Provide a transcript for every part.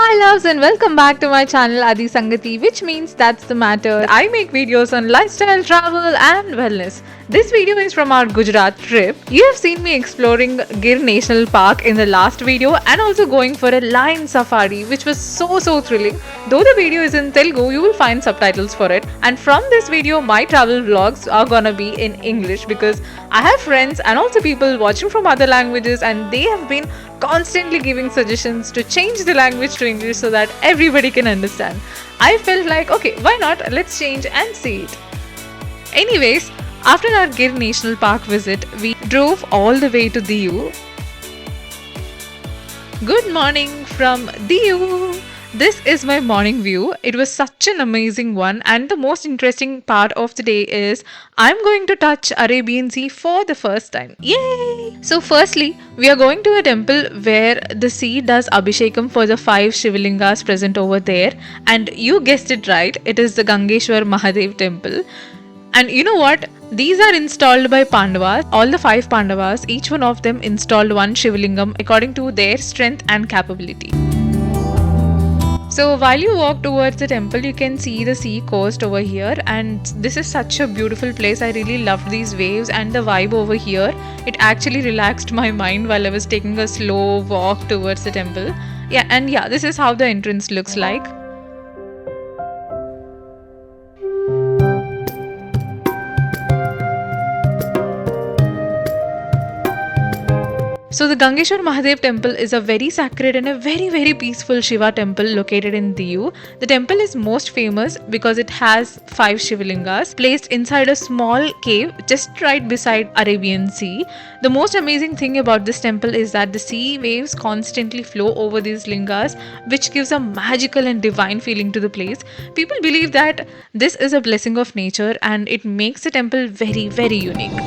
Hi loves and welcome back to my channel Adi Sangathi, which means that's the matter. I make videos on lifestyle, travel and wellness. This video is from our Gujarat trip. You have seen me exploring Gir National Park in the last video and also going for a lion safari, which was so thrilling. Though the video is in Telugu, you will find subtitles for it. And from this video, my travel vlogs are gonna be in English because I have friends and also people watching from other languages and they have been constantly giving suggestions to change the language to English so that everybody can understand. I felt like, okay, why not? Let's change and see it. Anyways, after our Gir National Park visit, we drove all the way to Diu. Good morning from Diu. This is my morning view. It was such an amazing one, and the most interesting part of the day is I'm going to touch Arabian Sea for the first time. Yay! So firstly, we are going to a temple where the sea does Abhishekam for the 5 Shivalingas present over there, and you guessed it right, it is the Gangeshwar Mahadev Temple. And you know what? These are installed by Pandavas. All the 5 Pandavas, each one of them installed one Shivalingam according to their strength and capability. So while you walk towards the temple, you can see the sea coast over here, and this is such a beautiful place. I really loved these waves and the vibe over here. It actually relaxed my mind while I was taking a slow walk towards the temple. Yeah, this is how the entrance looks like. So the Gangeshwar Mahadev Temple is a very sacred and a very peaceful Shiva temple located in Diu. The temple is most famous because it has 5 Shivalingas placed inside a small cave just right beside Arabian Sea. The most amazing thing about this temple is that the sea waves constantly flow over these lingas, which gives a magical and divine feeling to the place. People believe that this is a blessing of nature and it makes the temple very unique.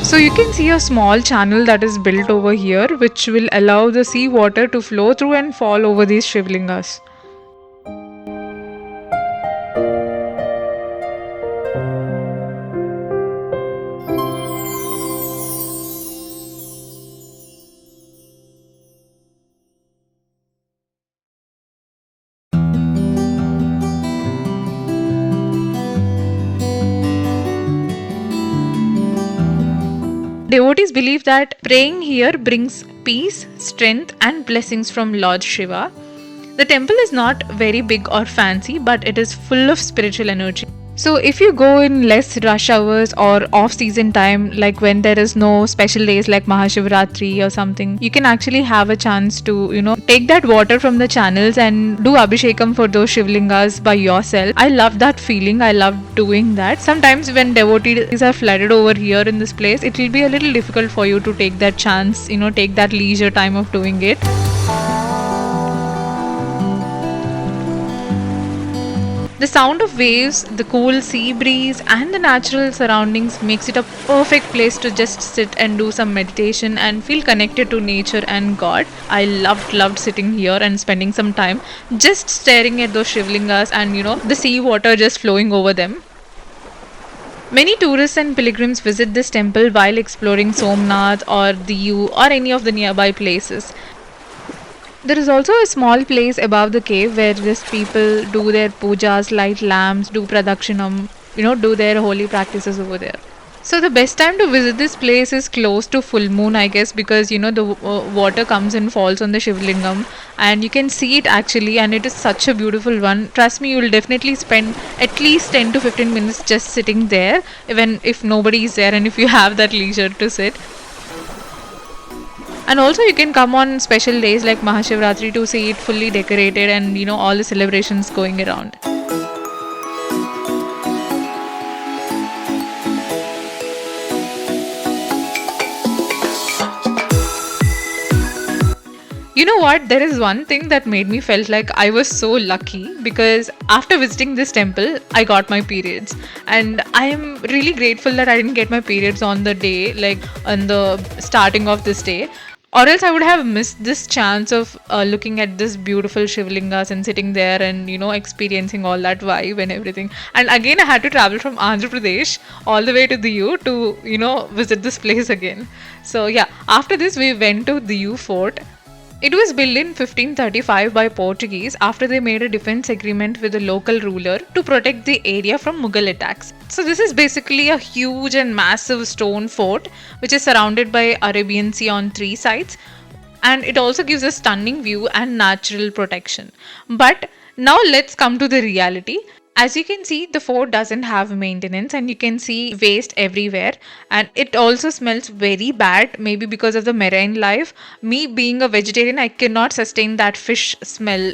So you can see a small channel that is built over here, which will allow the sea water to flow through and fall over these Shivalingas. Devotees believe that praying here brings peace, strength, and blessings from Lord Shiva. The temple is not very big or fancy, but it is full of spiritual energy. So if you go in less rush hours or off-season time, like when there is no special days like Mahashivratri or something, you can actually have a chance to, take that water from the channels and do Abhishekam for those Shivlingas by yourself. I love that feeling. I love doing that. Sometimes when devotees are flooded over here in this place, it will be a little difficult for you to take that chance, take that leisure time of doing it. The sound of waves, the cool sea breeze and the natural surroundings makes it a perfect place to just sit and do some meditation and feel connected to nature and God. I loved sitting here and spending some time just staring at those Shivlingas and the sea water just flowing over them. Many tourists and pilgrims visit this temple while exploring Somnath or Diu or any of the nearby places. There is also a small place above the cave where just people do their pujas, light lamps, do pradakshinam, do their holy practices over there. So the best time to visit this place is close to full moon, I guess, because the water comes and falls on the Shivlingam and you can see it actually, and it is such a beautiful one. Trust me, you will definitely spend at least 10 to 15 minutes just sitting there, even if nobody is there and if you have that leisure to sit. And also you can come on special days like Mahashivratri to see it fully decorated and all the celebrations going around. You know what? There is one thing that made me felt like I was so lucky, because after visiting this temple, I got my periods, and I am really grateful that I didn't get my periods on the day, like on the starting of this day. Or else I would have missed this chance of looking at this beautiful Shivalingas and sitting there and experiencing all that vibe and everything. And again, I had to travel from Andhra Pradesh all the way to Diu to visit this place again. So yeah, after this we went to Diu Fort. It was built in 1535 by Portuguese after they made a defense agreement with the local ruler to protect the area from Mughal attacks. So this is basically a huge and massive stone fort which is surrounded by Arabian Sea on three sides, and it also gives a stunning view and natural protection. But now let's come to the reality. As you can see, the fort doesn't have maintenance, and you can see waste everywhere, and it also smells very bad, maybe because of the marine life. Me being a vegetarian, I cannot sustain that fish smell.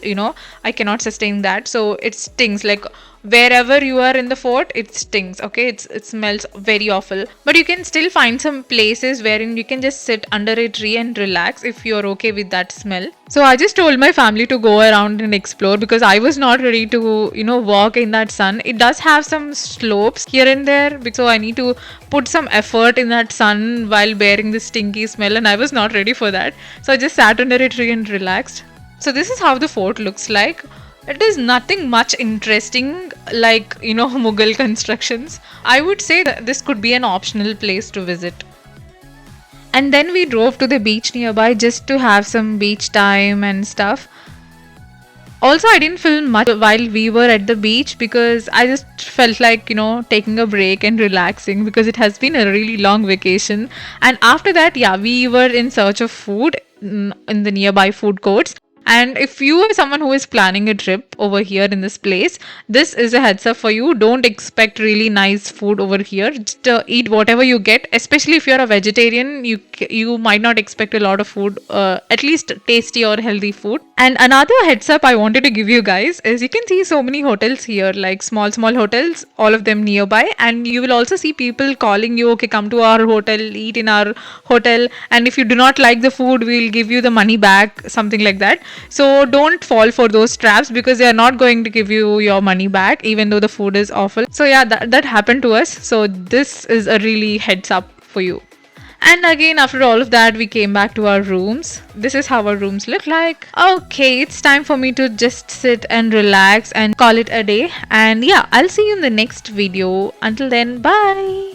I cannot sustain that, so it stinks. Like wherever you are in the fort, it stinks. Okay, it smells very awful. But you can still find some places wherein you can just sit under a tree and relax if you're okay with that smell. So I just told my family to go around and explore, because I was not ready to walk in that sun. It does have some slopes here and there, so I need to put some effort in that sun while bearing this stinky smell, and I was not ready for that. So I just sat under a tree and relaxed. So this is how the fort looks like. It is nothing much interesting like Mughal constructions. I would say that this could be an optional place to visit. And then we drove to the beach nearby just to have some beach time and stuff. Also, I didn't film much while we were at the beach, because I just felt like, taking a break and relaxing, because it has been a really long vacation. And after that, yeah, we were in search of food in the nearby food courts. And if you are someone who is planning a trip over here in this place, this is a heads up for you. Don't expect really nice food over here. Just eat whatever you get. Especially if you're a vegetarian, you might not expect a lot of food, at least tasty or healthy food. And another heads up I wanted to give you guys is, you can see so many hotels here, like small hotels, all of them nearby. And you will also see people calling you, okay, come to our hotel, eat in our hotel. And if you do not like the food, we'll give you the money back, something like that. So don't fall for those traps, because they are not going to give you your money back even though the food is awful. So yeah, that happened to us. So this is a really heads up for you. And again, after all of that, we came back to our rooms. This is how our rooms look like. Okay, it's time for me to just sit and relax and call it a day. And yeah, I'll see you in the next video. Until then, bye.